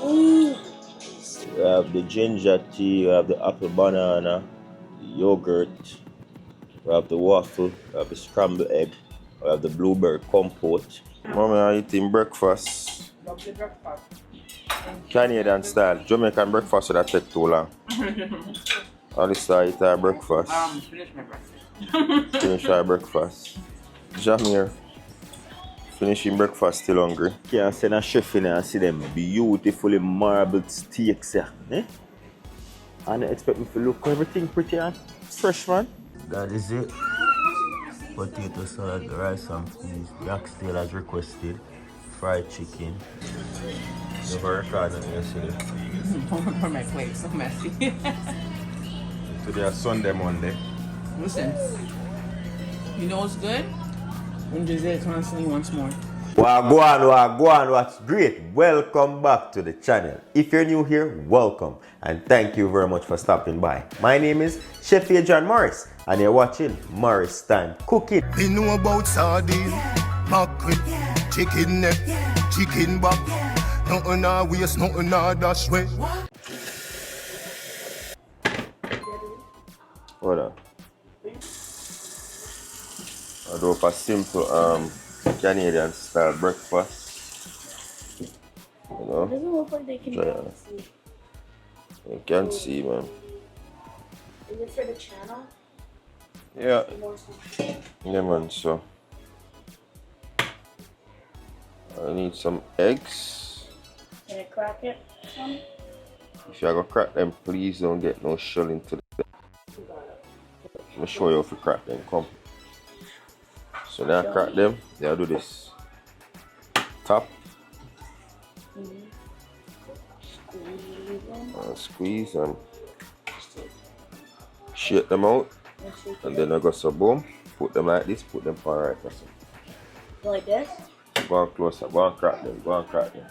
Ooh. We have the ginger tea, we have the apple banana, the yogurt, we have the waffle, we have the scrambled egg, we have the blueberry compote. Mommy, are eating breakfast? Lovely breakfast. Canadian style. Jamaican breakfast would that take too long. Alistair eat our breakfast. Finish my breakfast. Finish our breakfast. Jamir, finishing breakfast still hungry. Can't send a chef in and see them beautifully marbled steaks here. Eh? And they expect me to look everything pretty and fresh, man. That is it. Potato salad, rice and peas. The oxtail as requested. Fried chicken. Never recorded yesterday. On my plate, so messy. Today is Sunday, Monday. Listen, you know what's good? When Giselle constantly wants more. Wagwan, what's great? Welcome back to the channel. If you're new here, welcome. And thank you very much for stopping by. My name is Chef Adrian Morris, and you're watching Morris Time Cooking. We know about sardine, mackerel, chicken neck, chicken back. Nothing I waste, nothing I dash way. Hold on. I do up a simple Canadian style breakfast. You know? It doesn't look like they can really see. You can see, man. Is it for the channel? Yeah. More stuff. Yeah, man, so I need some eggs. Can I crack it? Some? If you're gonna crack them, please don't get no shell into them. I'm gonna show you how to crack them, come. So then I crack them, then I do this. Tap. Squeeze and shake them out. And then I got some boom. Put them like this, put them on right person. Like this? Go on close up, go on crack them, go on crack them.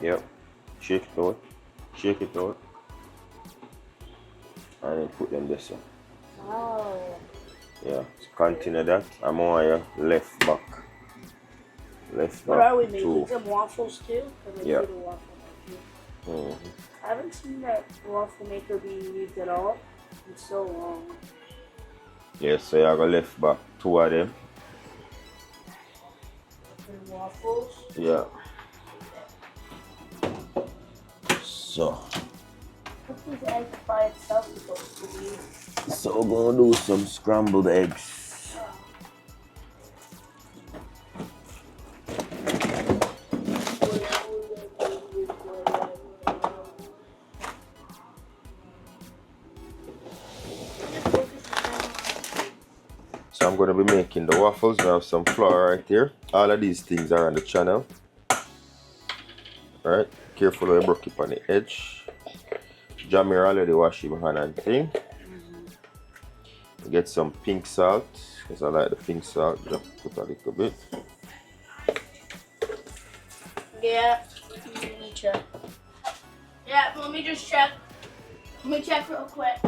Yep. Shake it out. Shake it out. And then put them this way. Oh. Yeah. So continue that. I'm on your left back. Left back. What are we making? Some waffles too? Yeah. I haven't seen that waffle maker being used at all in so long. Yeah, so you go left back 2 of them. And waffles? Yeah. So. What is egg by itself supposed to be? So we're gonna do some scrambled eggs. So I'm gonna be making the waffles. We have some flour right here. All of these things are on the channel. Alright, careful when you broke it on the edge. Jamir already washed my hand and thing. Get some pink salt, because I like the pink salt. Just put a little bit. Yeah, let me check. Yeah, let me just check. Let me check real quick.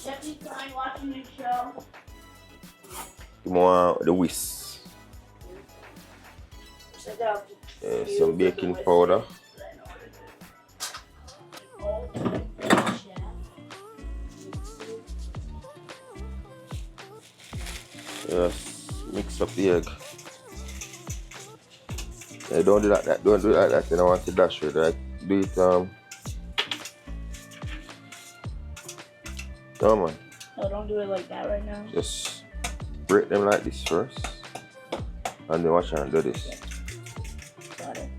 Let me try watching the show. More the whisk. Some baking powder. Yes, mix up the egg. Yeah, don't do that. Don't do it like that. You don't want to dash it. Right? Do it no man. No, don't do it like that right now. Just break them like this first, and then watch and do this. Got it.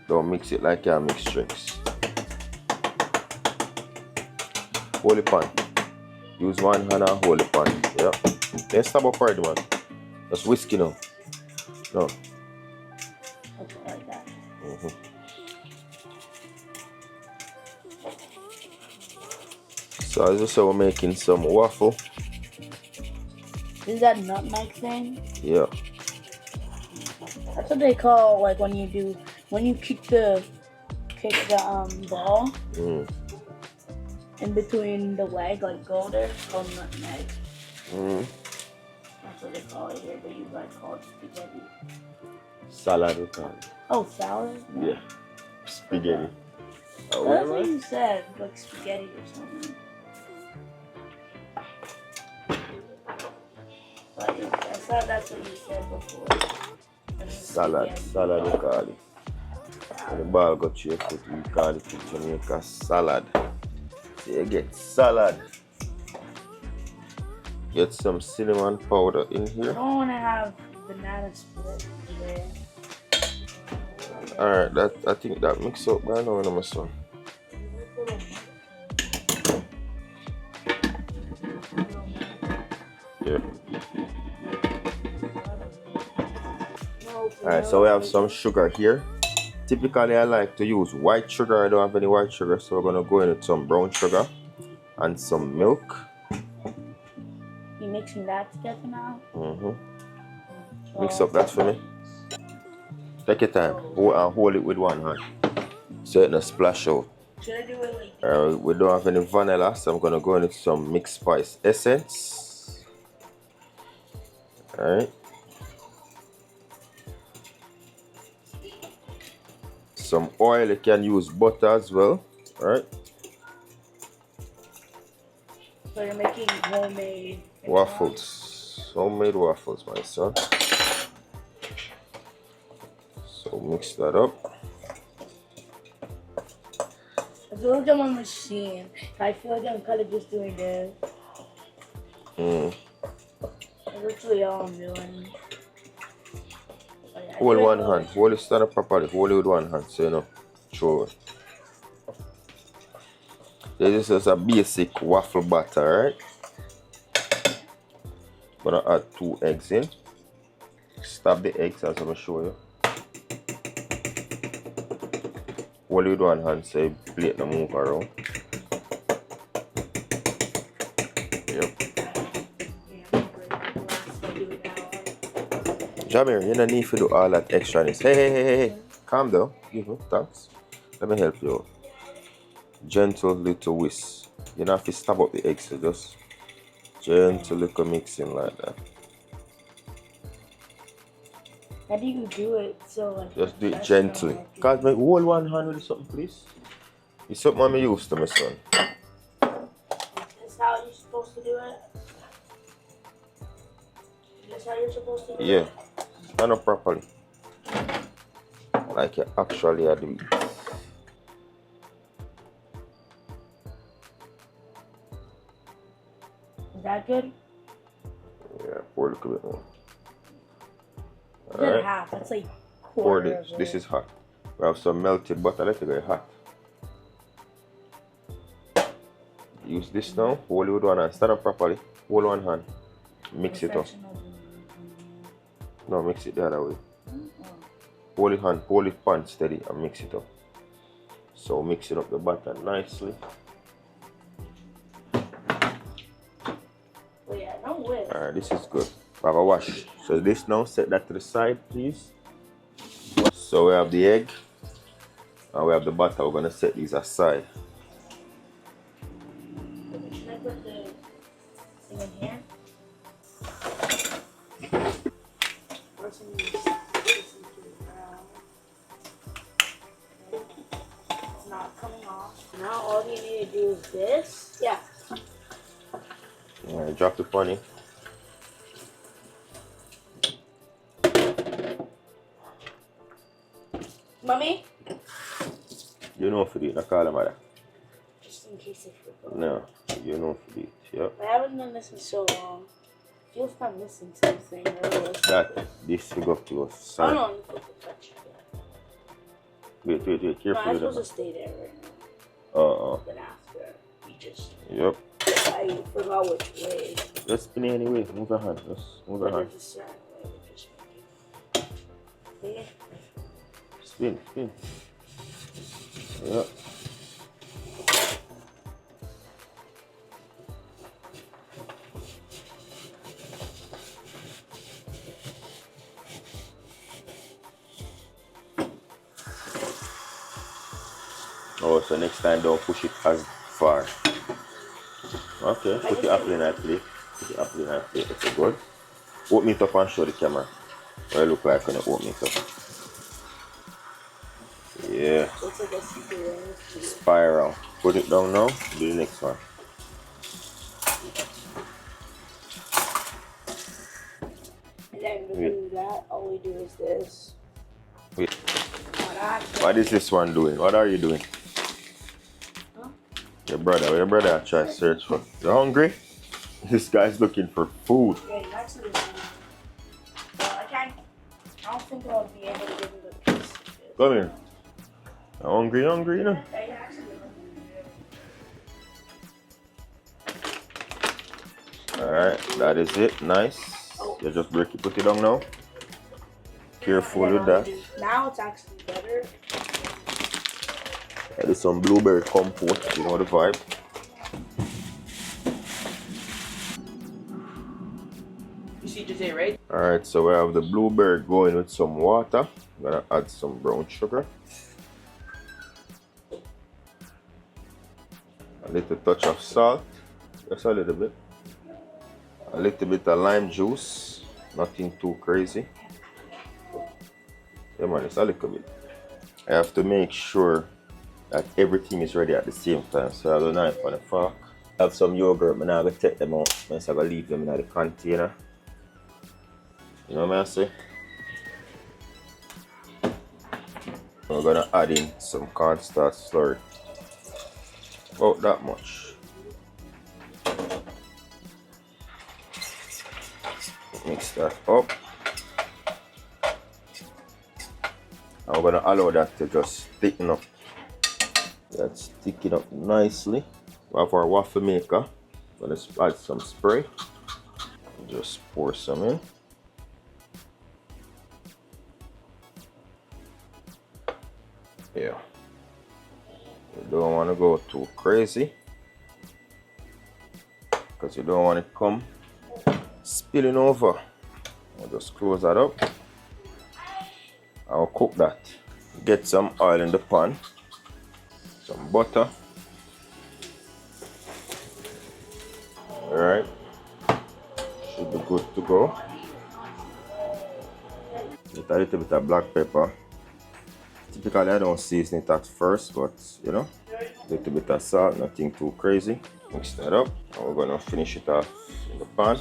Don't mix it like you mix drinks. Hold it pan. Use one hand and hold it pan. Yeah. Let's stop up already, man. Just whisk it now. No. Okay, like that. So as you say, we're making some waffle. Is that nutmeg thing? Yeah. That's what they call like when you kick the ball in between the leg, like go there, it's called nutmeg. That's what like called spaghetti. Salad we call it. Oh, salad? No. Yeah. Spaghetti. Oh, That's what what you said, like spaghetti or something. But I thought that's what you said before. Salad. Salad we call it. When the ball got to your foot, we call it in Jamaica salad. So you get salad. Get some cinnamon powder in I here. don't want to have banana split today. Alright, I think that mix up by now, my son. Yeah. Alright, so we have some sugar here. Typically, I like to use white sugar. I don't have any white sugar, so we're gonna go in with some brown sugar and some milk. You mixing that together now? Mix up that for me. Take your time. Hold it with one hand so it doesn't splash out. Should I do it like We don't have any vanilla, so I'm gonna go in with some mixed spice essence. Alright. Some oil, you can use butter as well. Alright. So you're making homemade Waffles. Homemade waffles, my son. So mix that up. I feel like I'm on a machine. I feel like I'm kind of just doing this. That's literally all I'm doing. Hold one hand. Hold it stand up properly. Hold it with one hand so you know. Throw it. This is a basic waffle batter, right? Gonna add 2 eggs in. Stab the eggs as I'm gonna show you. Hold it with one hand so your plate don't move around. Yep. Jamir, you don't need to do all that extraness. Hey. Calm down. Give me, thanks. Let me help you out. Gentle little whisk. You don't have to stab up the eggs, so just gentle little mixing like that. How do you do it so like Just do it gently. Cause me hold one hand with something, please. It's something I'm used to, my son. Is how you're supposed to do it? Is how you're supposed to do Yeah. it? Stand up properly. Like you actually are doing. Is that good? Yeah, pour a little bit more. It's not half. That's like Pour quarter this. of This it. is hot. We have some melted butter. Let it get hot. Use this now. Hold it with one hand. Stand up properly. Hold one hand. Mix it up. No, mix it the other way. Hold it hand. Hold it pan steady and mix it up. So mixing up the butter nicely. Oh yeah, no way. Alright, this is good. We have a wash. So this now, set that to the side, please. So we have the egg and we have the butter. We're gonna set these aside. Should I put the thing in here? First we use this into the ground. Okay. It's not coming off. Now all you need to do is this. Yeah. Alright, drop the funny. Mommy? You know for it, I call them that. Just in case I forgot. No, you know for it. Yep. I haven't done this in so long. I feel like I'm missing something. That this will go close. Oh Sorry. no, I'm supposed to touch it. Wait, No, I'm carefully. supposed to stay there right now. Then after, we just. Yep. I forgot which way. Just spin it anyway. Move your hand. Just move your But hand. there's a certain way to just make it. Spin. Yep. Oh, so next time don't push it as far. Okay, put your apple in that plate. Put your apple in that plate. That's good. Open it up and show the camera. What it look like when you open it up. Yeah. Looks like a secret ring. Spiral. Put it down now. Do the next one. And then to do that, all we do is this. Wait. What is this one doing? What are you doing? Huh? Your brother try to search for. You hungry? This guy's looking for food. Yeah, he's actually I don't think I'll be able to give him the piece. Come here. You hungry, you know? Yeah, he's actually Alright, that is it. Nice. You just break it, put it down now. Careful with that. Now it's actually better. Yeah, there's some blueberry compote, you know the vibe. You see Jose, right? Alright, so we have the blueberry going with some water. I'm gonna add some brown sugar. A little touch of salt. Just a little bit. A little bit of lime juice. Nothing too crazy. Yeah man, it's a little bit. I have to make sure that everything is ready at the same time. So I have the knife and the fork. I have some yogurt, but now I'm going to take them out. I'm going to leave them in the container. You know what I say? We're going to add in some cornstarch slurry. About that much. Mix that up. And we're going to allow that to just thicken up. That's sticking up nicely. We have our waffle maker. I'm going to add some spray. Just pour some in. Yeah. You don't want to go too crazy, because you don't want it to come spilling over. I'll just close that up. I'll cook that. Get some oil in the pan, some butter. Alright, should be good to go. Get a little bit of black pepper. Typically I don't season it at first, but you know, a little bit of salt, nothing too crazy. Mix that up, and we're gonna finish it off in the pan.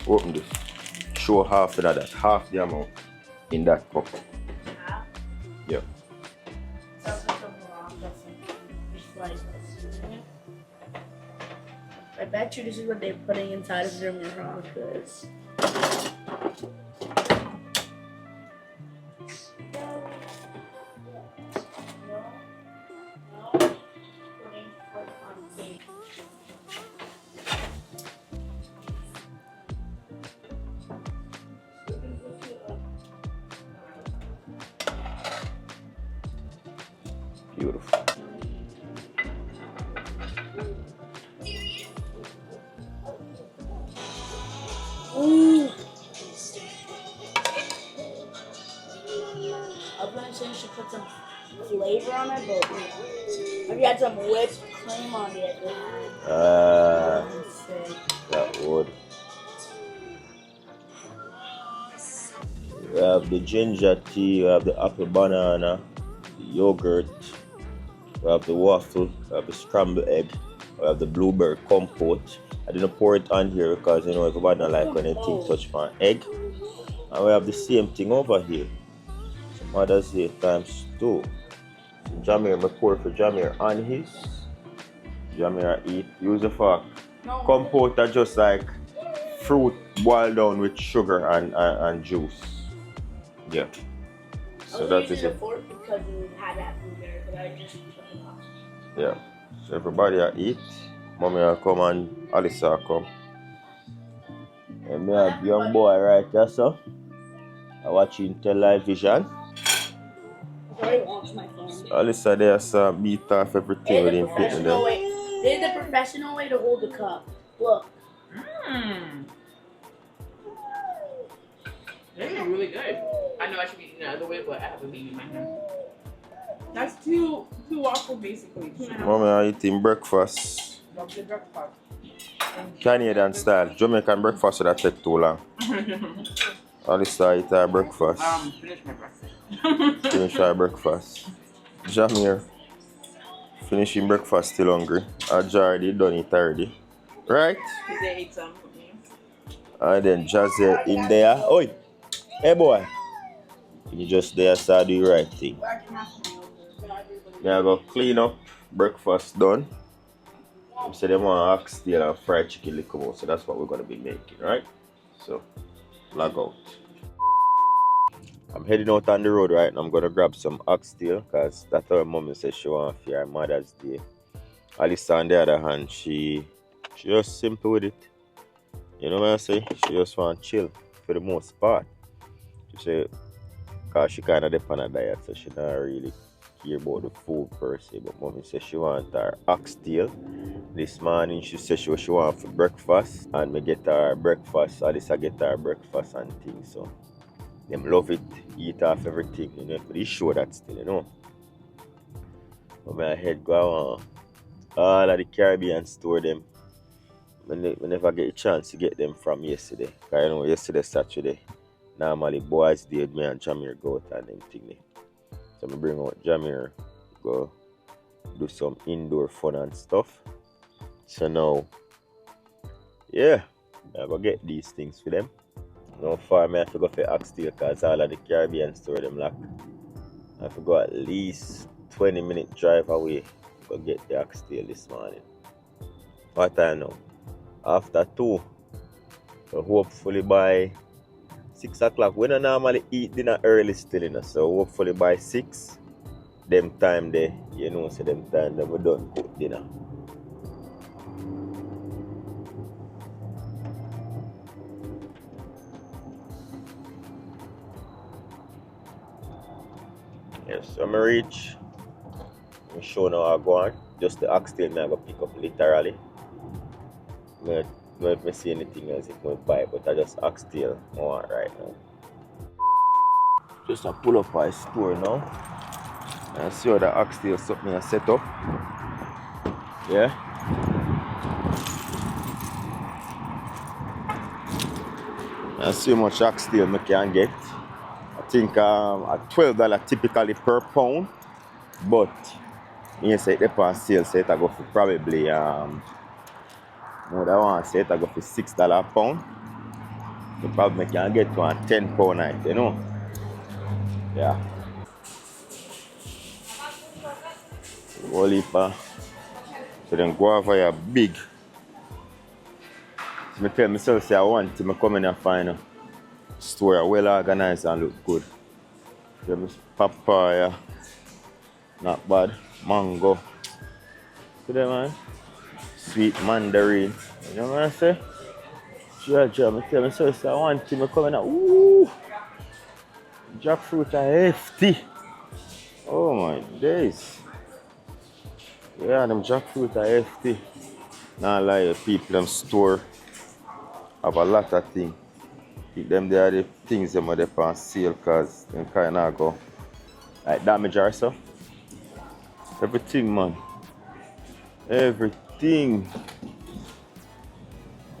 Open this. Show half of that, half the amount in that cup. Yep. I bet you this is what they're putting inside of their Mirages. Beautiful. Ooh. I was gonna say you should put some flavor on it, but maybe add some whipped cream on it. That would. We have the ginger tea, we have the apple banana, the yogurt, we have the waffle, we have the scrambled egg, we have the blueberry compote. I didn't pour it on here because you know everybody don't like when anything touch on egg. And we have the same thing over here. Some others here times 2. So Jamir, I pour for Jamir on his. Jamir eat, use a fork. Compote are just like fruit boiled down with sugar and juice. Yeah. So that is it. Because we had that blueberry, but I just took it off. Yeah. So everybody eat. Mommy will come and Alice will come. And me have young boy right there, so I watching television. Sorry, wants my phone. So Alice there, so beat off everything with him fitting them. This is the professional way to hold the cup. Look. really good. I know I should be eating the other way, but I have a baby in my hand. That's two waffles basically. 2.5. Mommy, I'm eating breakfast. Lovely breakfast. Canadian style. Jamaican breakfast would take too long. Alistair eat our breakfast. Finish my breakfast. Finish our breakfast. Jam here. Finishing breakfast, still hungry. Already done it already. Right? They ate some with me. And then Jazzy in there. Oi! Hey boy! You just there so do the right thing. Now I go clean up. Breakfast done. So they want oxtail and fried chicken lick out. So that's what we're gonna be making, right? So log out. I'm heading out on the road right now. I'm gonna grab some oxtail because that's what mommy said she want for her Mother's Day. Alyssa on the other hand, she just simple with it. You know what I say? She just want chill for the most part. She say, cause she kinda depend on a diet, so she not really care about the food per se. But mommy said she want her oxtail. This morning she said she want for breakfast, and me get her breakfast. Alyssa get her breakfast and things. So them love it, eat off everything, you know, pretty sure that still, you know. But my head go on all of the Caribbean store them. I never get a chance to get them from yesterday. Because you know, yesterday Saturday, normally boys did me and Jamir go out and them thing. So I bring out Jamir, go do some indoor fun and stuff. So now, yeah, I go get these things for them. No far, I have to go for Oxtail because all of the Caribbean store them lock. I have to go at least 20-minute drive away to get the Oxtail this morning. What time now? After 2. So hopefully by 6 o'clock. We don't normally eat dinner early still, you know. So hopefully by 6, them time there, you know, so them time there we done cook dinner. Yes, so I'm reach. I'm show now I go on. Just the oxtail I go pick up literally. I don't know if I see anything else if I buy, but I just oxtail I want right now. Just a pull up my store now. And see how the oxtail something I set up. Yeah. And see how much oxtail I can get. I think at $12 typically per pound, but you say it on sale, so it go for probably no, that one say it go for $6 a pound. So probably can get to on 10 pound night, you know. Yeah. Whole heap, so then guava are big. So I tell myself say I want to come in and find a store well organized and look good. Papaya, not bad. Mango, see that man? Sweet mandarin, you know what I say? I tell myself I want to come in and ooh, jackfruit are hefty. Oh my days. Yeah, them jackfruit are hefty. Not lie, people them store have a lot of things. Them they are the things them are on sale because them kind of go like damage or so. Everything, man. Everything.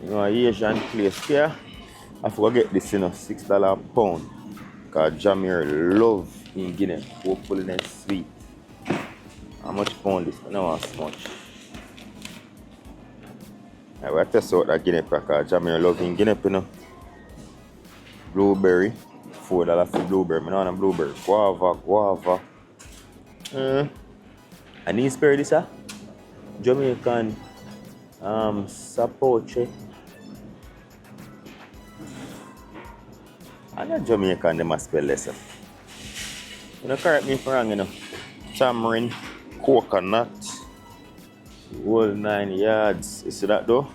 You know, Asian place here. I forget this, you know, $6 a pound. Because Jamir love in Guinea. Hopefully it's sweet. How much pound this? I don't want so much. I will test out that Guinea cracker. Jamir love in Guinea, you know. Blueberry. $4 for blueberry. I don't want blueberry. Guava. And these spare this, Jamaican sapoche. And the Jamaican, they must spell less. You know, correct me if I'm wrong, you know. Tamarind, coconut, whole 9 yards. You see that though?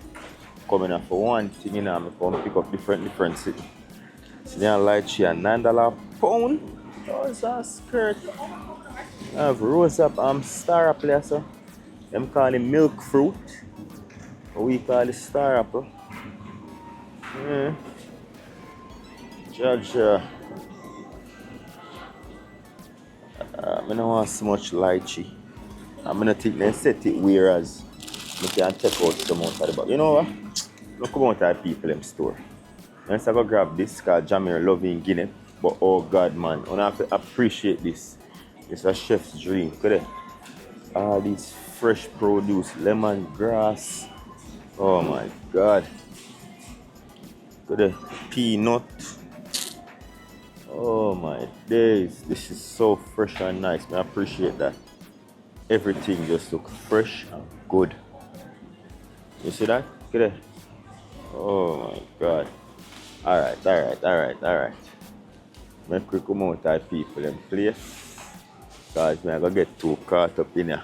Coming up for one thing, you know, I'm going to pick up different city. See the lychee at $9 a pound. How's that skirt? I have rose up star apple here, so them call it milk fruit. We call it star apple. Judge I don't want so much lychee. I'm gonna think they set it whereas I can take out some out of the bag. You know what? Look come out of people in store. Let's go grab this called Jamir loving Guinea. But oh God man, I have to appreciate this. It's a chef's dream. Look at it. All these fresh produce, lemongrass. Oh my God. Look at the peanut. Oh my days. This is so fresh and nice. I appreciate that. Everything just looks fresh and good. You see that? Look at it. Oh my God. Alright. Make we come out of people in place. Because I'm going to get too caught up in here.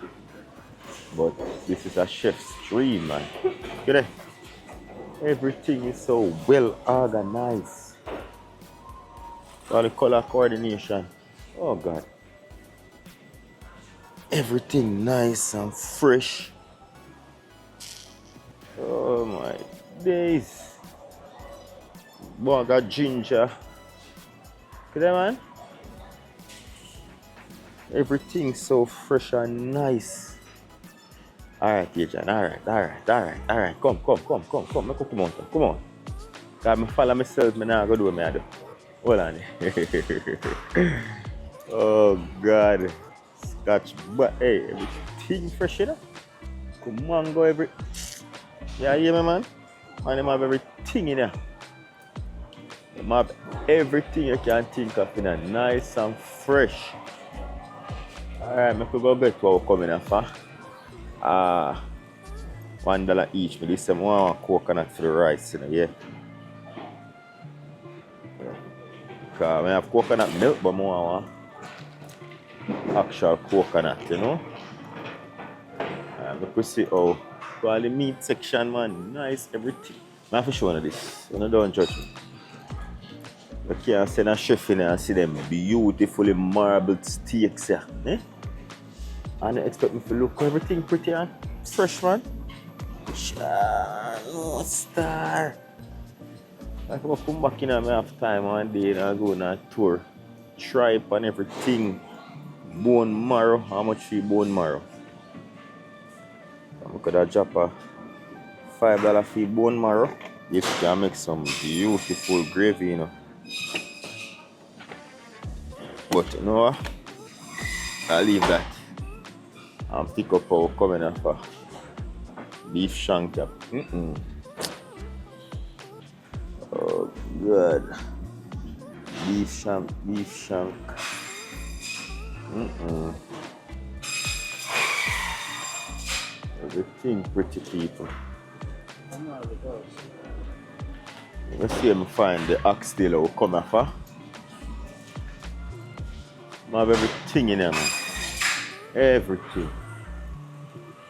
But this is a chef's dream, man. Look at it. Everything is so well organized. All the color coordination. Oh God. Everything nice and fresh. Oh my days. Boy, I got ginger. Look at that, man. Everything so fresh and nice. Alright, Adrian. Alright. Come. Make come on. Come on. Cause I follow myself, I now go do what I do. Hold on. Oh God. Scotch, but hey, everything fresh, you know? Come on, go every. Yeah, you hear me, man? Man, them have everything in there. They have everything you can think of in a nice and fresh. Alright, I could go get what we're coming for. $1 each. But this time I want coconut for the rice, you know, yeah. Because I have coconut milk, but more want actual coconut, you know. We could see how all the meat section, man, nice, everything. I have to show you this. You know, don't judge me. You can't send a chef in and see them beautifully marbled steaks here. Eh? And you expect me to look everything pretty and fresh, man. No star. I come back in and I have time one day and I go on a tour. Tripe and everything. Bone marrow. How much for bone marrow? I could have drop a $5 for bone marrow. You can make some beautiful gravy, you know. But you know what? I'll leave that and pick up our coming up for beef shank. Oh God. Beef shank. Everything pretty people. Let's see if I find the oxtail I will come after. I have everything in there, man. Everything.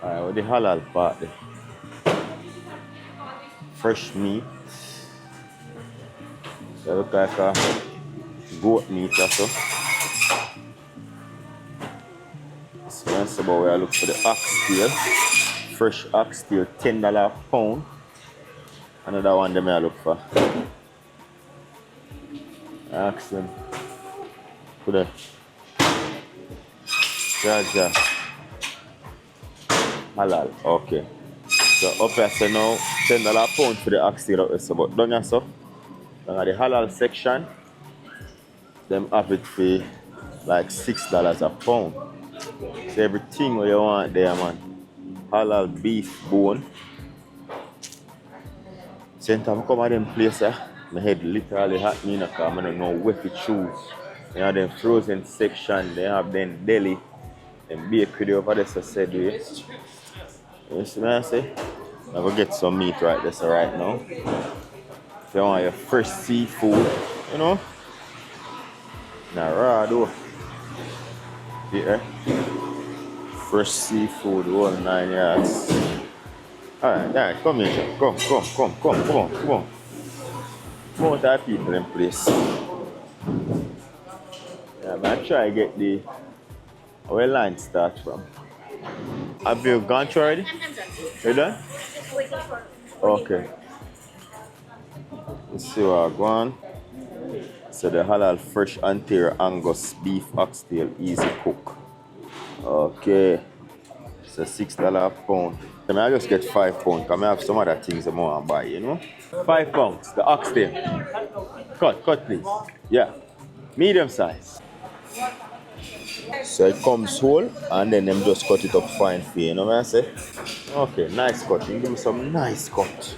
Alright, with the halal part there. Fresh meat. They look like a goat meat or so. This one's about where I look for the oxtail. Fresh oxtail, $10 a pound. Another one them I look for. I ask them. Put it. Jaja. Halal. Okay. So up here say now $10 a pound for the oxtail up there. So but down here so. Down at the halal section. Them have it for like $6 a pound. So everything what you want there, man. Halal beef bone. Same time I come at them places, my head literally hot me because I don't know where to choose. They have them frozen section, they have them deli, them bakery over there, so said you see what I say? I'm going to get some meat right there so right now. If you want your fresh seafood, you know, not raw though. Yeah. Fresh seafood, 9 yards. Alright, come here. Come on. Come on, type people in place. Yeah, I'm gonna try to get the where line start from. Have you gone through already? You done? Okay. Let's see what I go on. So the halal fresh anterior Angus beef oxtail easy cook. Okay. So $6 a pound. I mean, I just get £5 because I have some other things I want to buy, you know? £5. The oxtail. Cut please. Yeah. Medium size. So it comes whole and then them just cut it up fine for you, you know what I say? Okay, nice cut. You give me some nice cut.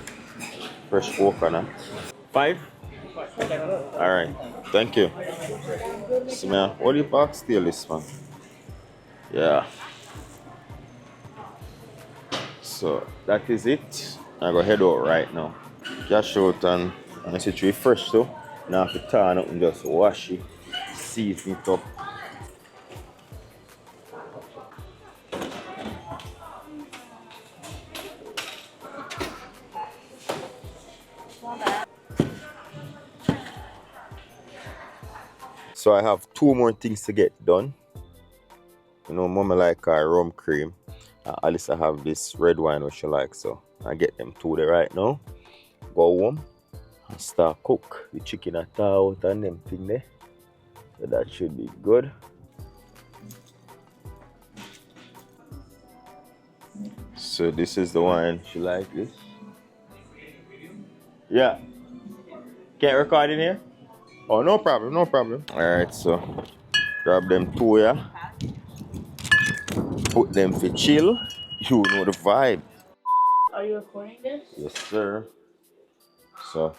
Fresh coconut. 5? Alright. Thank you. See man, what do you oxtail this man? Yeah. So that is it. I go head out right now. Cash out and I see it fresh though. Now have to turn up and just wash it, season it up. So I have 2 more things to get done. You know, Mama like her rum cream. Alice I have this red wine which she likes, so I get them 2 there right now. Go home and start cook the chicken at out and them thing there. So that should be good. So this is the wine she like this. Yeah. Can't record in here? Oh, no problem, no problem. Alright, so grab them 2 yeah. Put them for chill. You know the vibe. Are you recording this? Yes, sir. So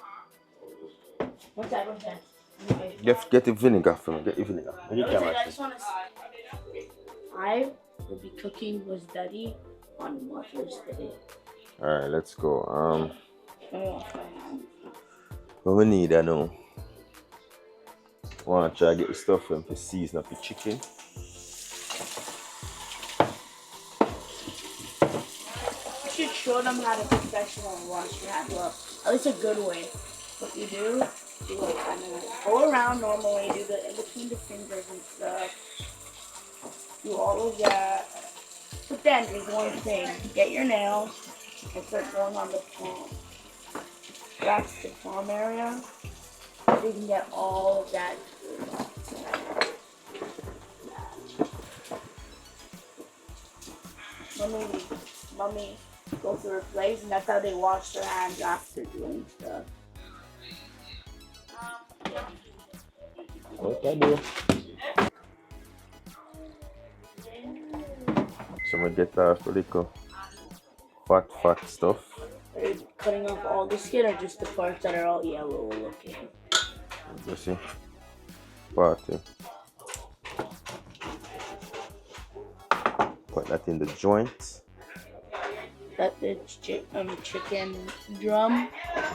What's that? Okay. get the vinegar for me. Get the vinegar. I just want to say, I will be cooking with Daddy on Waffles today. Alright, let's go. Oh, What we need I know. Wanna try to get the stuff for season up the chicken. you should show them how to professional wash your hands. Well, at least a good way. What you do like kind of go around normally, do the in between the fingers and stuff. Do all of that. But then there's one thing. Get your nails and start going on the palm. That's the palm area. So you can get all of that. Mommy go through her place, and that's how they wash their hands after doing stuff. What I do? So we get off the little fat stuff. Are you cutting off all the skin or just the parts that are all yellow looking? You see? Party. Put that in the joint. That it's chicken drum.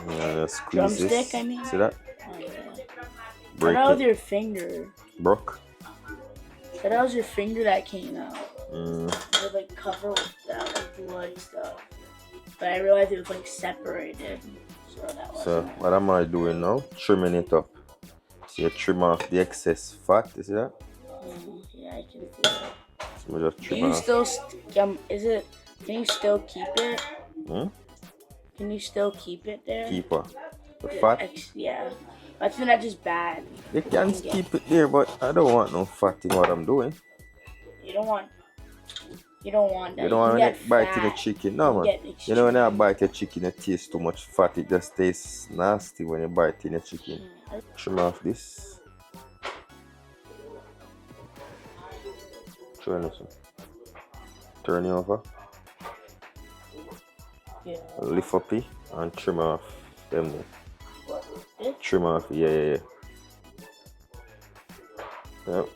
Yeah, squeeze Drumstick, this. I mean. See that? Oh, yeah. Break That was it. your finger. Broke. That was your finger that came out. Mm. It was like covered with that like blood stuff. But I realized it was like separated. So that was. So what am I doing now? Trimming it up. So you trim off the excess fat. You see that? Yeah, I can see that. So we just trim Can you off. still can you still keep it? Hmm? Can you still keep it there? Keep what? The fat? Yeah. I think that's just bad. You can keep it there, but I don't want no fat in what I'm doing. You don't want that. You don't want get to bite in the fat. chicken. No, man. You know when I bite a chicken, it tastes too much fat. It just tastes nasty when you bite in a chicken. Trim off this. Try this one. Turn it over. Yeah. Lift up it and trim off them there. This? Trim off, yeah. Yep.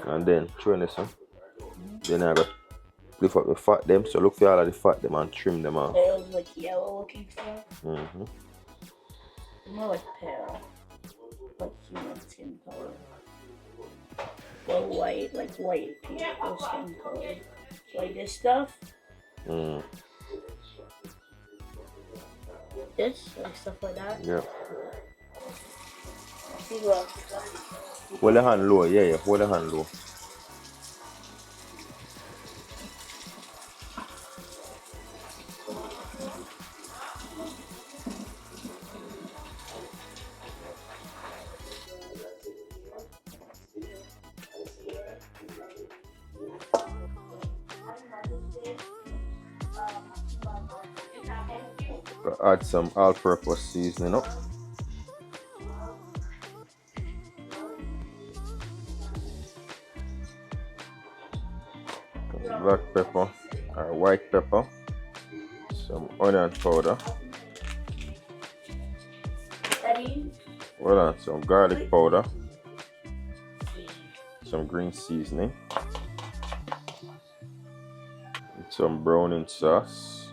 And then trim this one. Then I got lift up the fat them. So look for all of the fat them and trim them off. It was like yellow looking stuff. More like pale. Like human skin color. Or white, like white people skin color. Like this stuff. This, like stuff like that. Yeah. See, look. Hold the hand low, yeah, hold the hand low. Gotta add some all-purpose seasoning up. Some black pepper or white pepper. Some onion powder. Hold on, some garlic powder. Some green seasoning. Some browning sauce.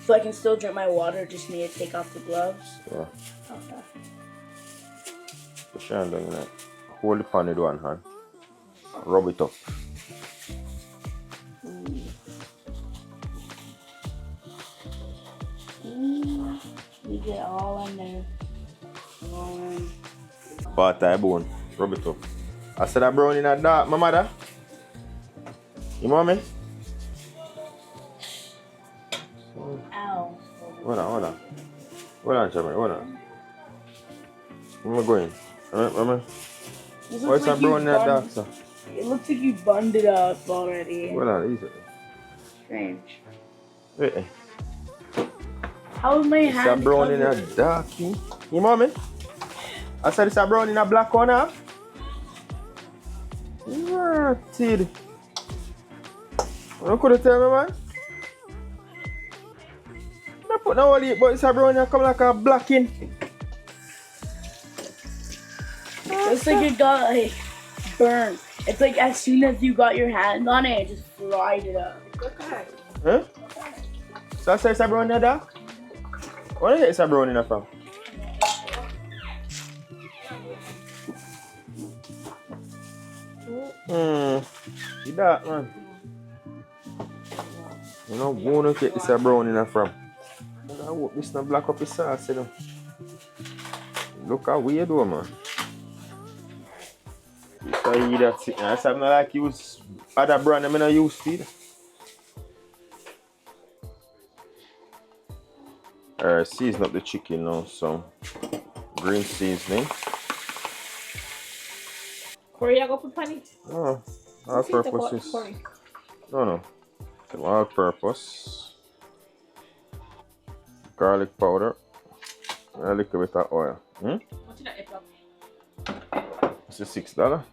So I can still drink my water, just need to take off the gloves? Yeah. Okay. Push your hand down in that. Hold the pan with one hand. Rub it up. We get all in there. Part of bone. Rub it up. I said that brown in that dark, my mother. You know me? Ow. Hold on. Hold on, Jamie. Hold on. Where am I going? What's that brown in that dark, sir? It looks like you bunned it up already. Hold on, easy. Strange. Wait. How is my It's hand a brown in covered? a dark. You know me? I said it's a brown in a black one, huh? Rotted. You could tell me, man? I put no whole but it's a brown and come like a black in. Looks like it got like burned. It's like as soon as you got your hand on it, it just fried it up. Okay. Huh? So I said it's a brown in a dark? Where did it's a brown in a from? You dark, man. You know, wanna get this a brown in a from. I hope this not black up his sauce, you know. Look how weird though, man. If I eat that thing, I said, I'm not like use other brand, I'm not use feed. Alright, season up the chicken now, some green seasoning. Corey, I go put pan it. Oh, all purpose is. No. Some all purpose. Garlic powder. And a little bit of oil. What's in that apple? It's a $6.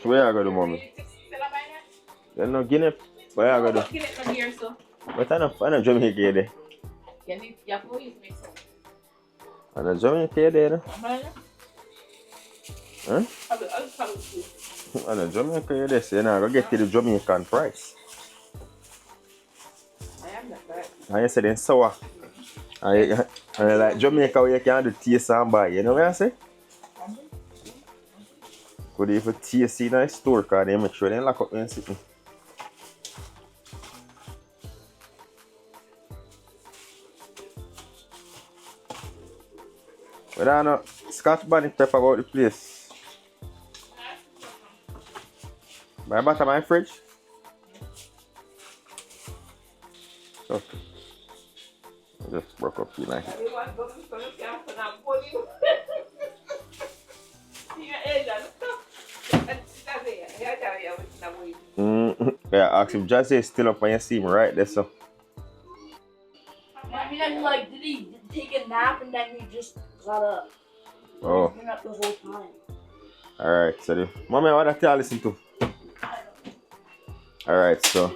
So where I go to mommy? You know Guinea? Where I go to? But I know Jamaica there. I know Jamaica there. Huh? I know Jamaica there. So you know I go get to the Jamaican price. And you say then sour. And like Jamaica where you can do taste and buy. You know what I say? Could even taste in a store because they make sure they lock up and sit. But I know Scotch bonnet pepper about the place. By the bottom of my fridge. Okay. I just broke up you like it. Yeah, ask him just say still up when you see me right there, so. I mean, like, did he take a nap and then he just got up? Oh. He's been up the whole time. Alright, so mommy, what did I listen to? Alright, so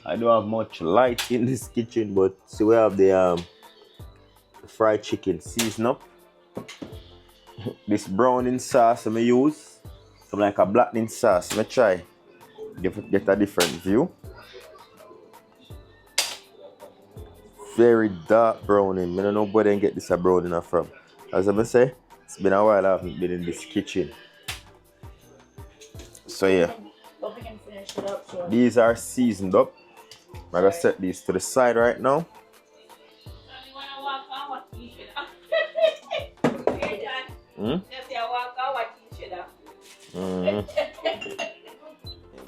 I don't have much light in this kitchen, but see we have the fried chicken seasoned up. This browning sauce I use, some like a blackening sauce. Let me try get a different view. Very dark browning. I don't know where they get this browning from. As I say, it's been a while I haven't been in this kitchen. So yeah, these are seasoned up. I'm gonna set these to the side right now.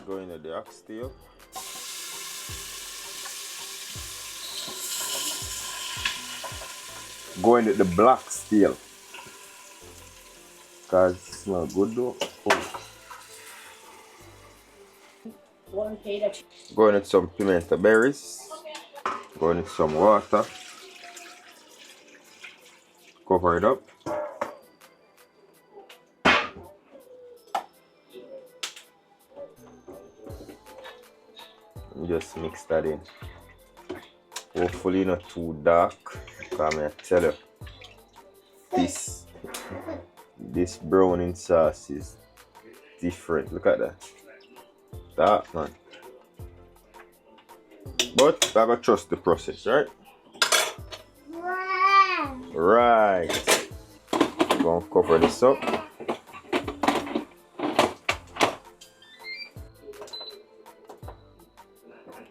Going to the oxtail. Going to the black steel. Cause it smells good though. Oh. One page of Going with some pimento berries. Going with some water. Cover it up. And just mix that in. Hopefully not too dark. Because I tell you, this browning sauce is different. Look at that. Dark, man. But I gotta trust the process, right? Right. Gonna cover this up.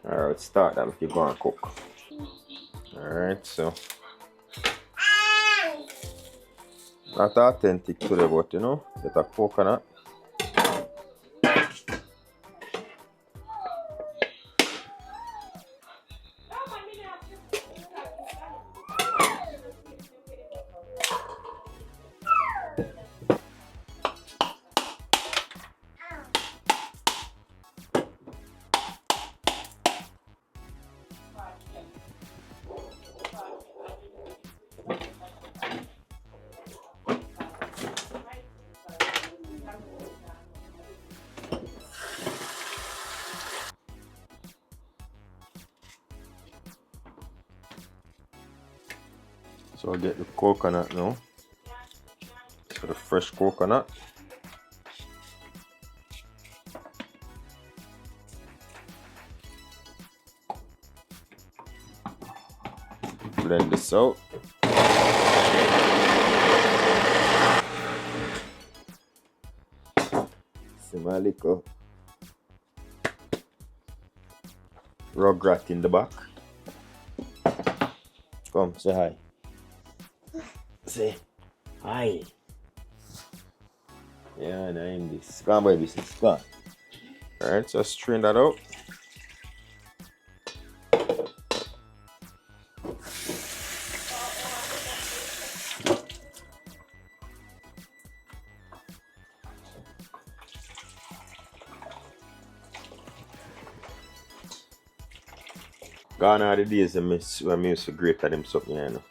Alright, start that if you're gonna cook. Alright, so not authentic today, but you know, get a coconut. So I'll get the coconut now. So the fresh coconut. Blend this out. See my little rugrat in the back. Come, say hi. Say hi. Yeah, and I'm this. Come on, baby, sis. Come on. Alright, so strain that out. Gone are the days when I used to grate them something, you know.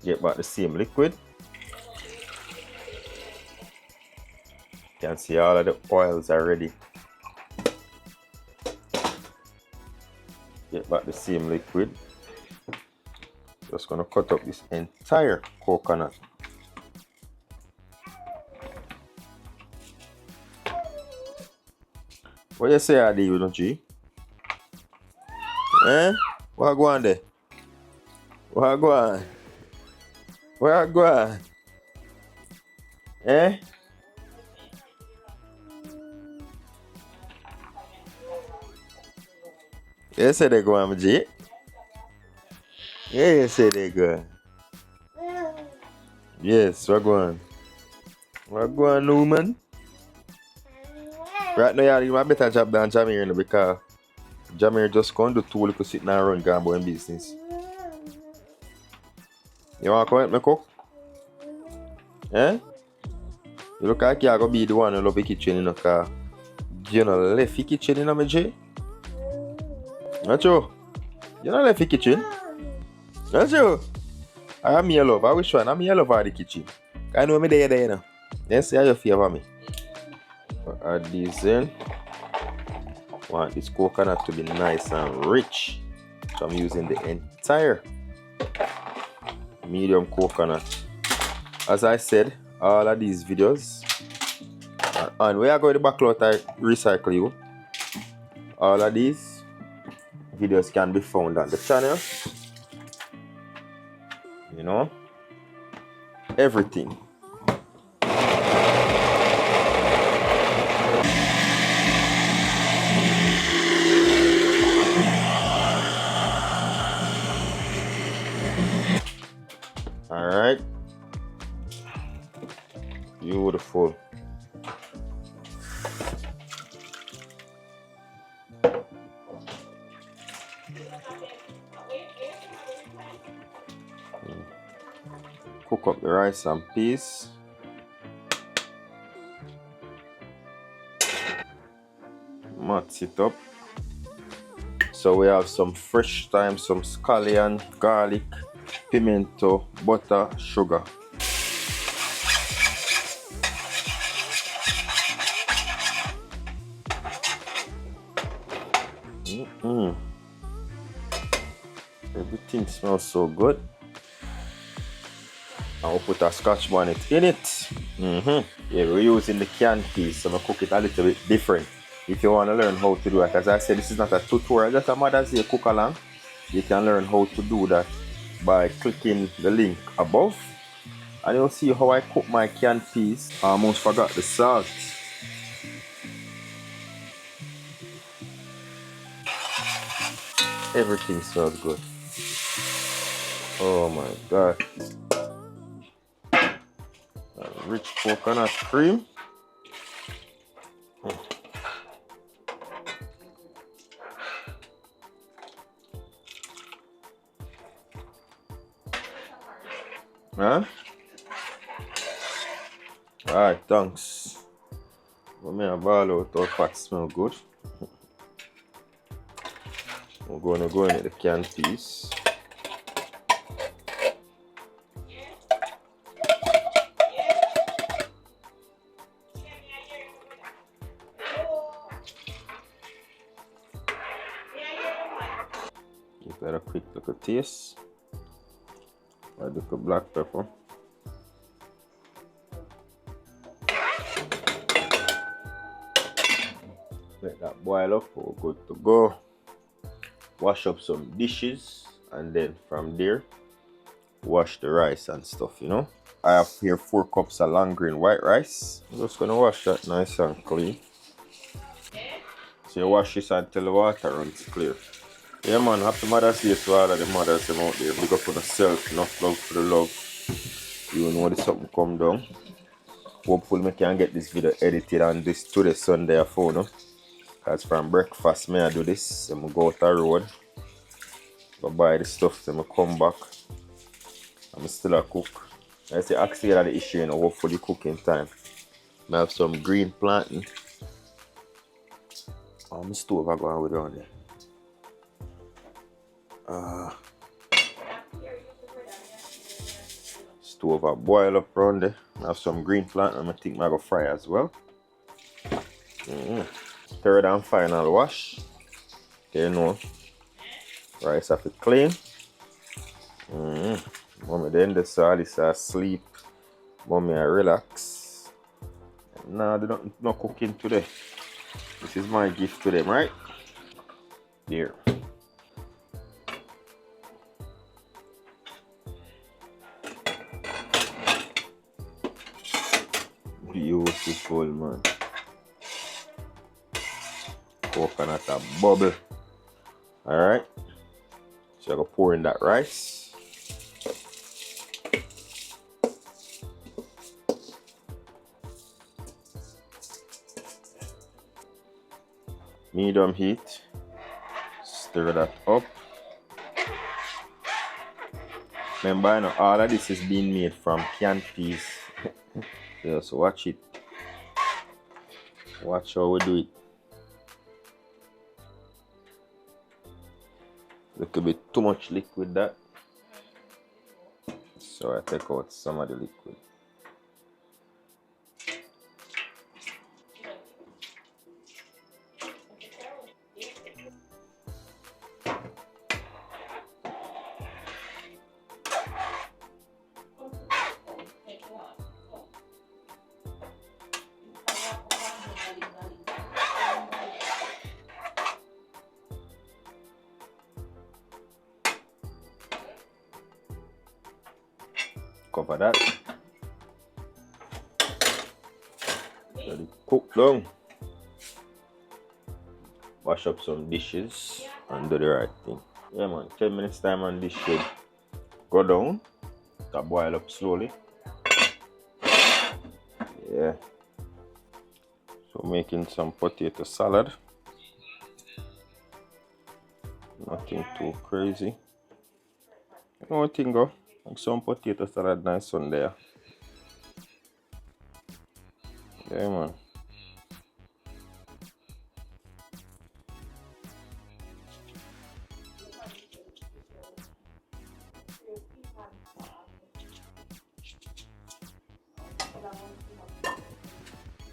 Get back the same liquid. You can see all of the oils are ready. Get back the same liquid. Just gonna cut up this entire coconut. What you say I do, don't you? Eh? What go on there? What go on? Where go on? Eh? You say they go on, G? Yeah, you say they go. Yes, what go on? What go on, Newman? Right now, you have a better job than Jamir because Jamir just going to do 2 little sit and run gamble in business. You want to come help me cook? Eh? You look like you're going to be the one who love the kitchen in the car. You know, left the kitchen in the J? Not you? You know left the kitchen? Not you? I am your love. I wish one. I'm your love of the kitchen. I know me there, you know. Then say how you feel about me. Add this in. Want this coconut to be nice and rich. So I'm using the entire medium coconut. As I said, all of these videos, and we are going to backlot I recycle you. All of these videos can be found on the channel. You know, everything. All right, beautiful. Cook up the rice and peas. mix it up. So we have some fresh thyme, some scallion, garlic, pimento, butter, sugar. Everything smells so good. I'll put a scotch bonnet in it. Yeah, we're using the canned peas, so I'm gonna cook it a little bit different. If you want to learn how to do it, as I said, this is not a tutorial, just a Mother's Day cook along. You can learn how to do that by clicking the link above. And you'll see how I cook my canned peas. I almost forgot the salt. Everything smells good. Oh my god. Rich coconut cream. Huh? Alright, thanks. But me a ball out, our pot smell good. We're gonna go in with the canned peas. Give that a quick little taste. I do the black pepper. Let that boil up, we're good to go. Wash up some dishes and then from there wash the rice and stuff, you know. I have here 4 cups of long grain white rice. I'm just gonna wash that nice and clean. So you wash this until the water runs clear. Yeah man, happy Mother's Day to all of the mothers out there. Big up for yourself, enough love for the love. You know this something come down. Hopefully I can get this video edited on this today Sunday afternoon. No? Cause from breakfast I do this. I'm go out the road. Go buy the stuff, then I come back. I'm still a cook. I say Oxtail are the issue, you know, hopefully cooking time. I have some green plantain. Oh, my stove I going with down there. Stove I boil up around there. I have some green plantain. I think I go fry as well. Third and final wash. Okay, you know. Rice have to clean. Mommy then the Alice asleep. Mommy I relax. Nah, they don't no cooking today. This is my gift to them, right? There. Beautiful man. Coconut a bubble. Alright. So I go pour in that rice. Medium heat. Stir that up. Remember, you know, all of this is being made from canned peas. Yeah, so watch it. Watch how we do it. Little bit too much liquid that. So I take out some of the liquid. Cover that. Let it cook down. Wash up some dishes and do the right thing. Yeah man, 10 minutes time and this should go down. To boil up slowly. Yeah. So making some potato salad. Nothing too crazy. You know what thing go? Like some potato salad nice on there. Yeah man.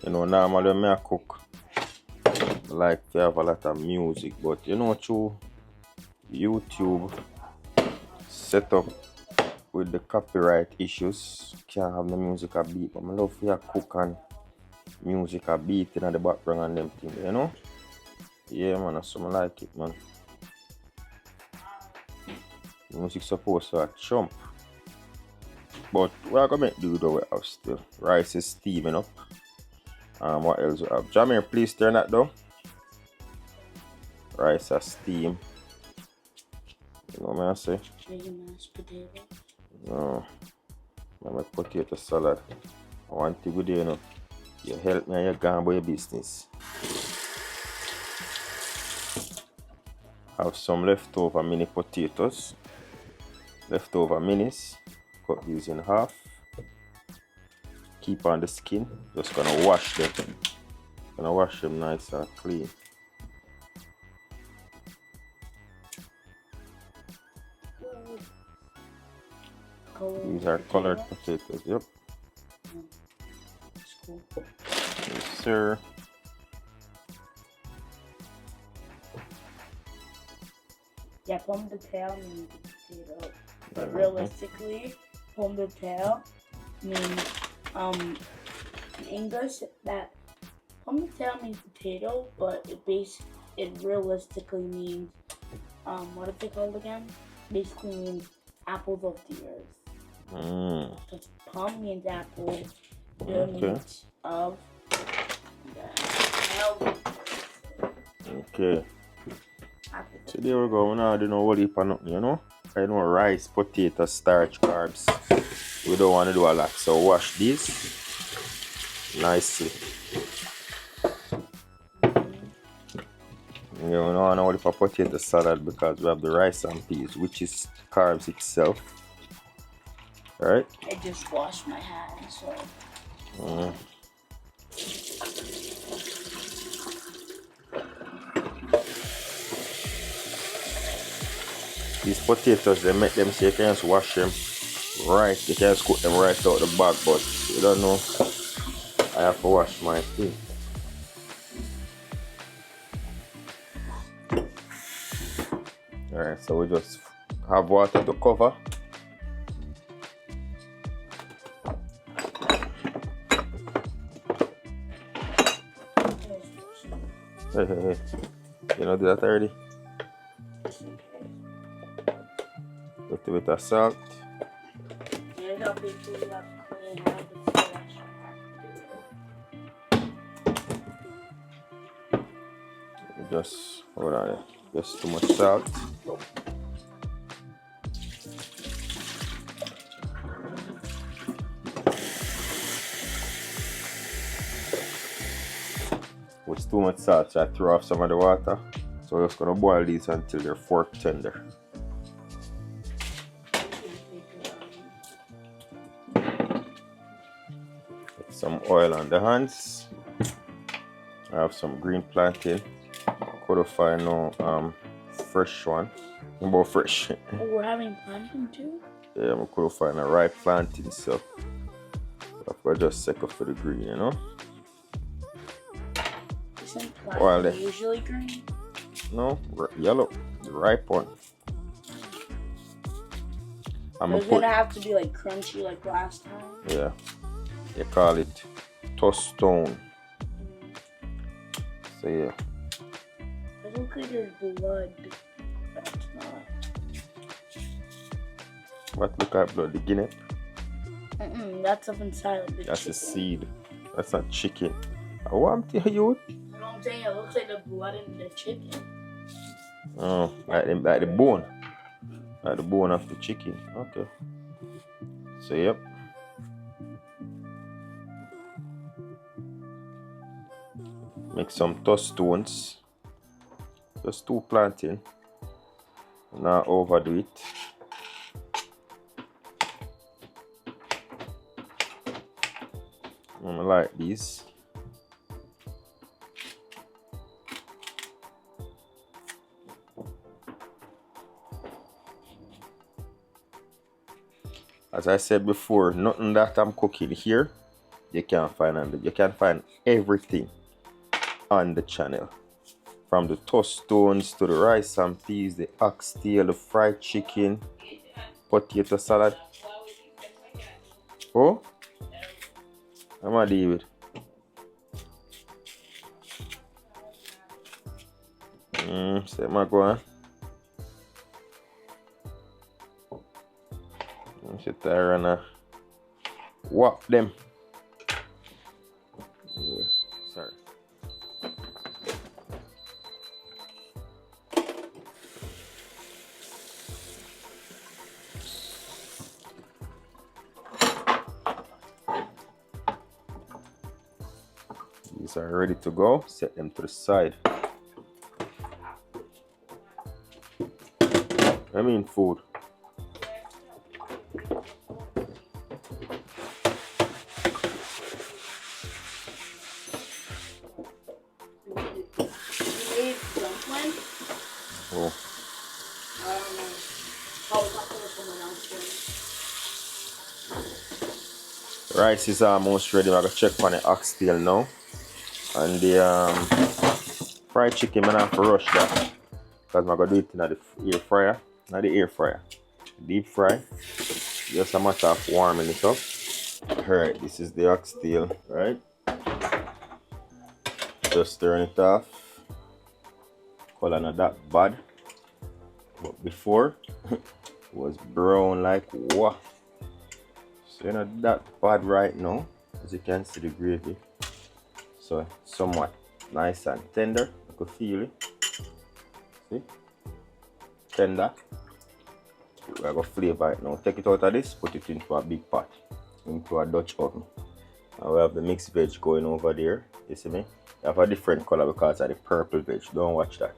You know, normally when I cook, I like to have a lot of music, but you know, through YouTube setup with the copyright issues, can't have the music a beat. But I love to cook and music a beat in the background and them things, you know? Yeah, man, that's something like it, man. Music supposed to chump. But what I'm gonna do though, we have still rice is steaming up. What else we have? Jamir, please turn that down. Rice is steam. You know what I say? Mashed potato. No. I make potato salad. I want to go there, you know. You help me and you go about your business. Have some leftover mini potatoes. Leftover minis. Cut these in half. Keep on the skin. Just gonna wash them. Gonna wash them nice and clean. These are colored potatoes, yep. That's cool. Yes, sir. Yeah, pomme de terre means potato. But realistically, pomme de terre means, in English, that pomme de terre means potato, but it realistically means, what is it called again? Basically means apples of the earth. Because pomme means apple, de means of. Okay. So there we go. Now I don't know what heap of nothing, you know. I know rice, potato, starch, carbs. We don't want to do a lot. So wash these nicely. You know, I don't know what heap of potato salad because we have the rice and peas, which is carbs itself. Alright? I just washed my hands, so. These potatoes, they make them so you can just wash them right. You can just cook them right out the bag, but you don't know. I have to wash my thing. Alright, so we just have water to cover. Hey. You know that already? Little bit of salt. Just hold on there. Just too much salt. With too much salt, so I throw off some of the water. So we're just gonna boil these until they're fork tender. Some oil on the hands. I have some green plantain. Could have find no fresh one. About fresh. Oh, we're having plantain too? Yeah, I could have find a ripe plantain, so I've got just second for the green, you know. Isn't plantain usually green? No, yellow, the ripe one. Does it have to be like crunchy like last time? Yeah. They call it toaststone. So yeah. It looks like there's blood. That's not. What look like blood? The guinea? That's up inside of the That's chicken. a seed. That's not chicken. What I'm telling you? You know what I'm saying? It looks like the blood in the chicken. Oh, like the bone. Like the bone of the chicken. Okay. So yep. Make some toaststones. Just 2 plantain. Not overdo it. I like these. As I said before, nothing that I'm cooking here you can find everything on the channel. From the tostones to the rice and peas, the oxtail, the fried chicken, potato salad. Oh, I'm gonna deal with. Say my go on. Sit there and whop them. Yeah, sorry. These are ready to go. Set them to the side. I mean food. Oh. I don't know. Probably talking to someone else. Rice is almost ready. I'm gonna check on the oxtail now. And the fried chicken, I'm gonna have to rush that. Because I'm gonna do it in the air fryer. Not the air fryer. Deep fry. Just a matter of warming it up. Alright, this is the oxtail, right? Just turn it off. Color not that bad. But before it was brown like what? So not that bad right now. As you can see the gravy. So somewhat nice and tender. You can feel it. See? Tender. We're going to flavor it now. Take it out of this, put it into a big pot. Into a Dutch oven. And we have the mixed veg going over there. You see me? You have a different color because of the purple veg. Don't watch that.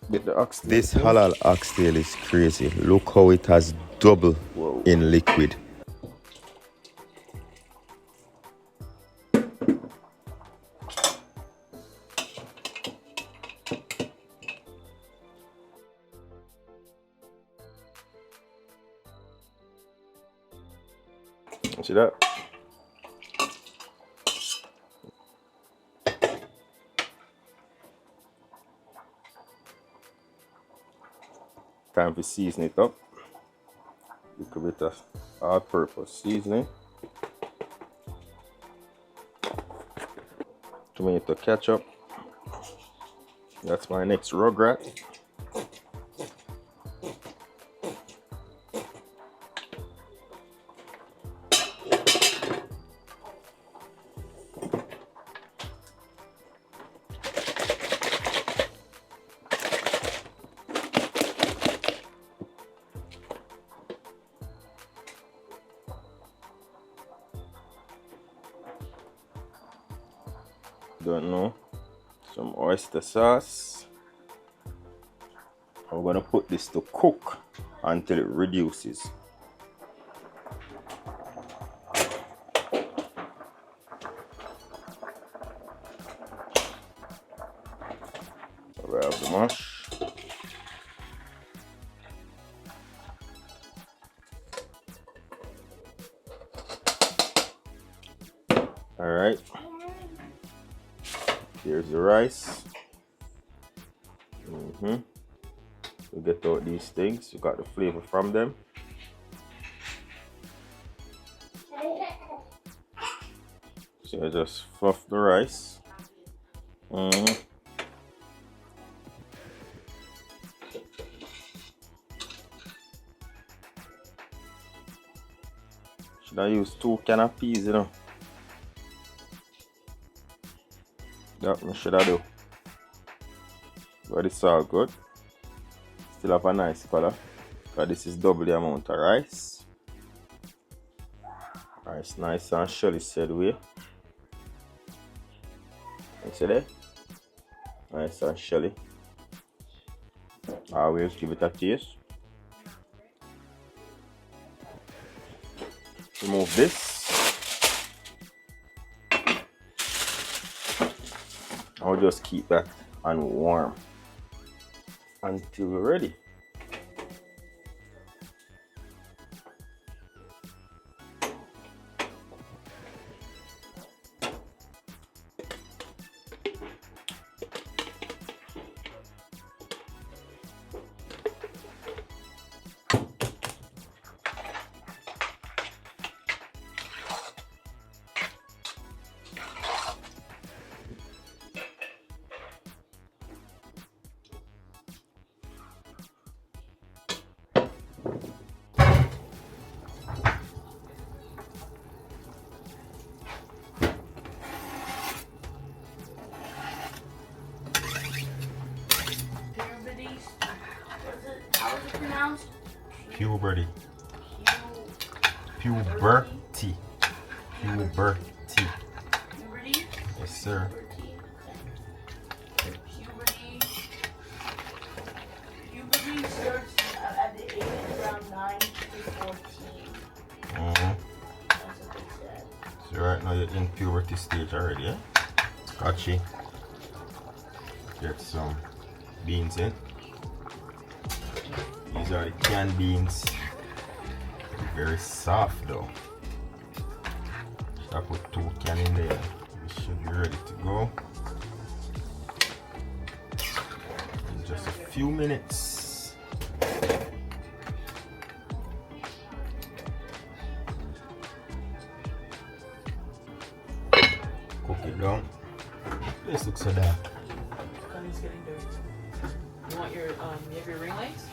Get the oxtail. This halal oxtail is crazy. Look how it has double in liquid. See that? Time to season it up. Little bit of all-purpose seasoning. Tomato ketchup. That's my next rugrat. Don't know, some oyster sauce. I'm gonna put this to cook until it reduces. We have the mash. All right. Here's the rice. We get out these things. You got the flavor from them. So I just fluff the rice. Should I use 2 cans of peas, you know? That one should I do. But it's all good. Still have a nice color. But this is double the amount of rice. Rice nice and shelly said way. You see that? Nice and shelly. Always give it a taste. Remove this. I'll just keep that on warm until we're ready. Puberty. Puberty. Puberty. Puberty? Yes, sir. Puberty. Puberty starts at the age of around 9 to 14. Mm-hmm. That's what they said. So right now you're in puberty stage already, yeah? Scotchy. Get some beans in. These are the canned beans. Very soft though. I put 2 cans in there. This should be ready to go. In just a few minutes. Cook it down. This looks so dark. It's getting dirty. You want your you have your ring lights?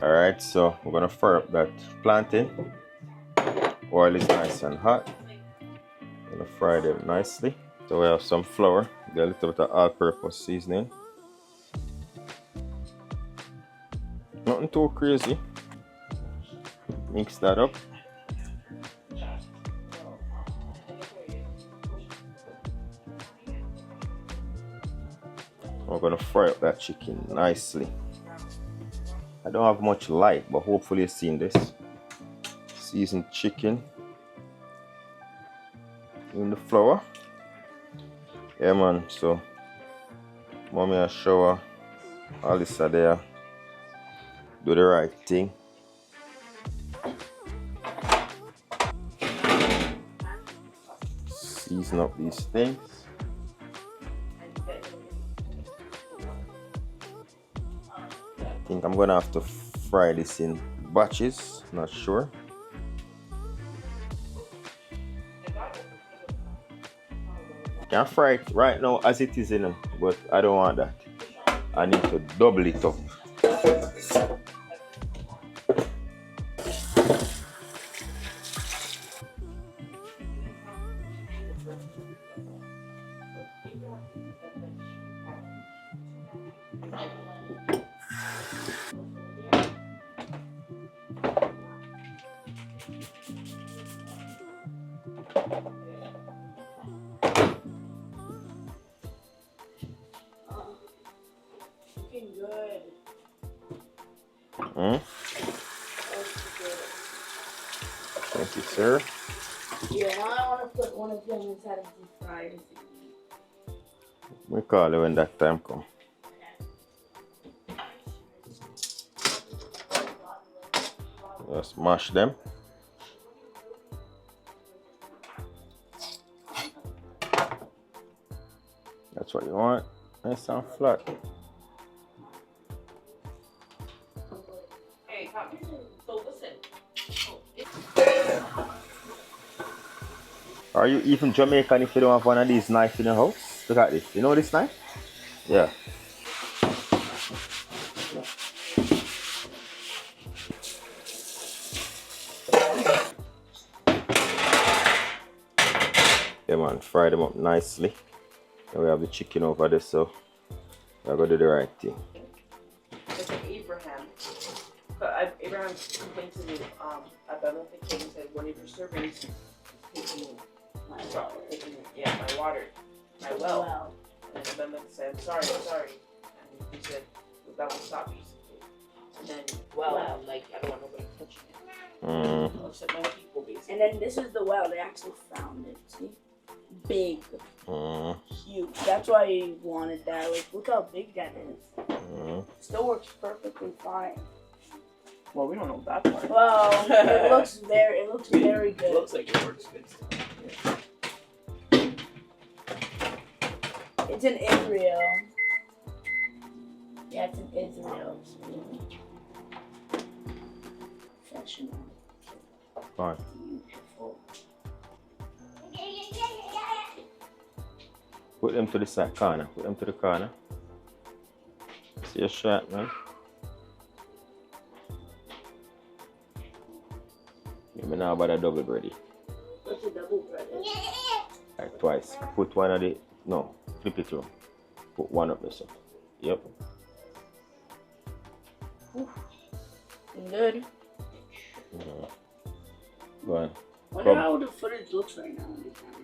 Alright, so we're gonna fry up that plantain. Oil is nice and hot. I'm gonna fry them nicely. So we have some flour, get a little bit of all-purpose seasoning. Nothing too crazy. Mix that up. We're gonna fry up that chicken nicely. I don't have much light, but hopefully you've seen this. Seasoned chicken in the flour. Yeah man, so mommy a shower, Alice are there. Do the right thing. Season up these things. I think I'm gonna have to fry this in batches, not sure. Can fry it right now as it is in, but I don't want that. I need to double it up. Looking good. Thank you, sir. Yeah, now I want to put one of them inside of the fryer. We call it when that time comes. Just mash them. That's what you want. Nice and flat. Hey, copy. So listen. Are you even Jamaican if you don't have one of these knives in your house? Look at this. You know this knife? Yeah. Yeah man, fry them up nicely. And we have the chicken over there, so we're gonna do the right thing. It's like Abraham. Abraham complained to me at the Olympic Games and said, one of your servants taking my water, my well. And then Abimelech said, sorry. And he said, that will stop you. And then, like, I don't want nobody touching it. Except my people, basically. And then this is the well. They actually found it. See? Big. Huge. That's why he wanted that. Like, look how big that is. Still works perfectly fine. Well, we don't know that part. Well, it looks very good. It looks like it works good. It's in Israel. Yeah, it's in Israel. Professional. Fine. Beautiful. Put them to the side corner. Put them to the corner. See your shot, man. Maybe now about a double bready. What's a double breaded? Like twice. Put one of the. No, flip it through. Put one up there, so. Yep. Good. Go on. Wonder how the footage looks right now on the camera.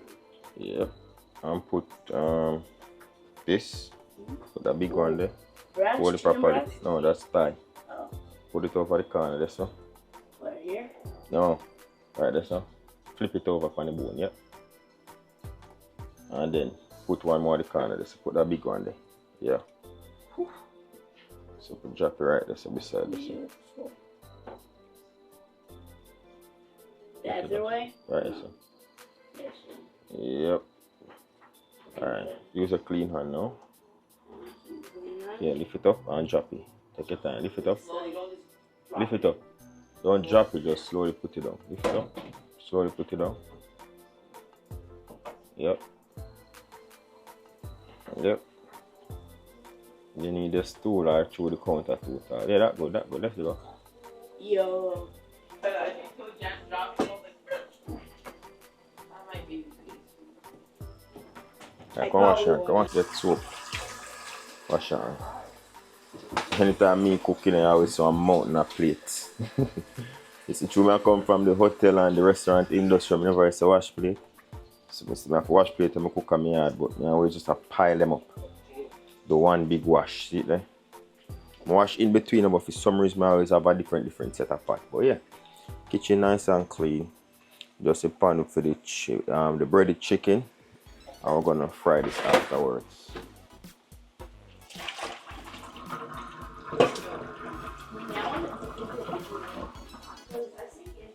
Yep. And put this. Put that big one there. Breast, Hold it chicken properly. breast? No, that's thigh. Oh. Put it over the corner there, so. Right here? No. Right there, so. Flip it over on the bone, yep. And then put one more in the corner there, so put that big one there. Yeah. Whew. So put drop it right there, so beside this. Beautiful. The other way? Right, so. Yes, sir. Yep. Alright. Use a clean hand now. Yeah, lift it up and drop it. Take your time. Lift it up. Lift it up. Don't drop it, just slowly put it down. Lift it up. Slowly put it down. Yep. Yep. You need a stool or through the counter tool. Yeah, that good, that good. Let's go. Yo. I think so Jack dropped it on the fridge. That might be the case. Yeah, come wash it. Come on, get soap. Wash it. Anytime me cooking, I always saw a mountain of plates. It's true, I come from the hotel and the restaurant industry. I never used to wash plate. So I have to wash plate and I cook on my yard, but I always just have to pile them up. The one big wash, see it there? I wash in between them, but for some reason I always have a different set of pot. But yeah, kitchen nice and clean. Just a pan up for the breaded chicken. And we're gonna fry this afterwards.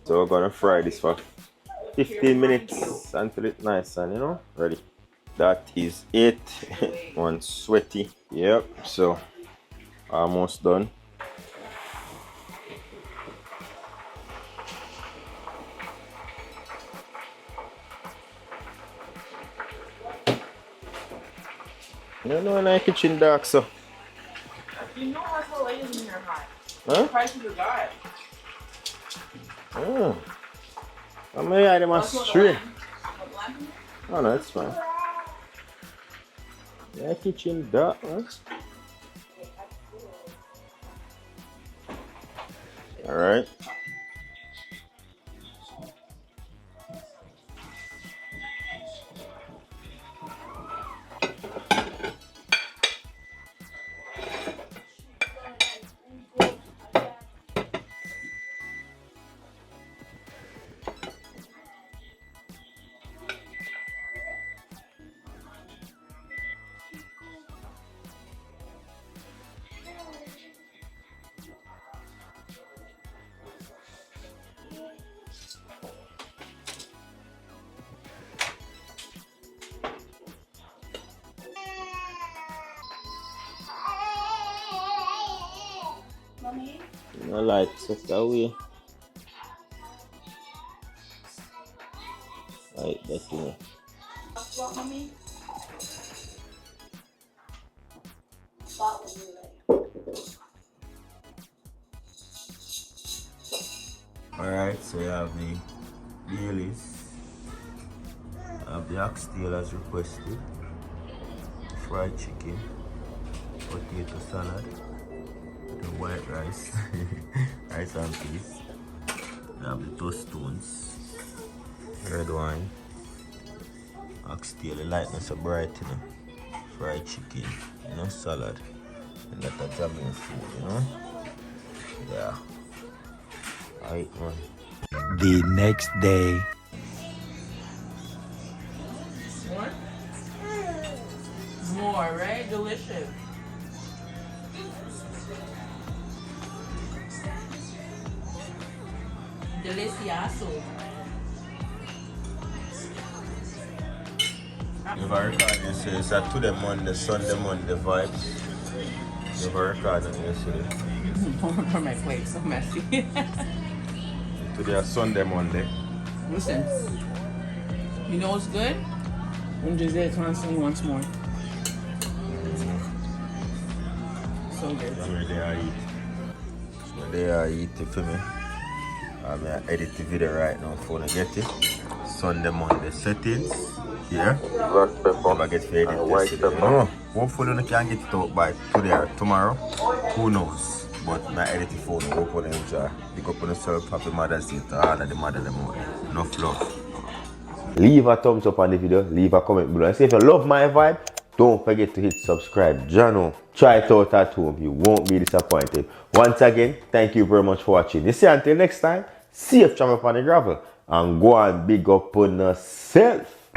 So we're gonna fry this for 15 minutes until it's nice and ready. That is it. One sweaty. Yep, so almost done. You know in the kitchen dark, so. You know what's the latest in your high? Huh? The price of your guy. Oh. I'm gonna hide them a string. Oh no, it's fine. Yeah, kitchen dark, huh? Alright. Mommy? No light, set away. Right, that's it. What, mommy? Spot when you're ready. Alright, so you have the Baileys, I have the Oxtail as requested, fried chicken, potato salad, the white rice, rice and peas, I have the tostones, red wine, Oxtail, the lightness of bright, fried chicken, salad, and that's a Jamaican food, yeah. Alright, man. The next day. More? More, right? Delicious. Delicioso. Never recorded yesterday. It's a today Monday, Sunday Monday vibes. Never recorded yesterday. For my plate, so messy. Today is Sunday Monday. Listen, you know what's good? When Giselle constantly wants more. So good. That's where they are eat. So they are eat it for me. I'm gonna edit the video right now for to get it. Sunday Monday settings. Here. Black pepper. Never get to edit white pepper. No. Hopefully we can get it out by today or tomorrow. Who knows? but my editing phone open and try. Pick up on yourself, happy Mother's Day to all of the mother them out. Enough love. Leave a thumbs up on the video, leave a comment below. And say if you love my vibe, don't forget to hit subscribe. Jano, try it out at home. You won't be disappointed. Once again, thank you very much for watching. You see, until next time, safe travel upon the gravel. And go and big up on yourself.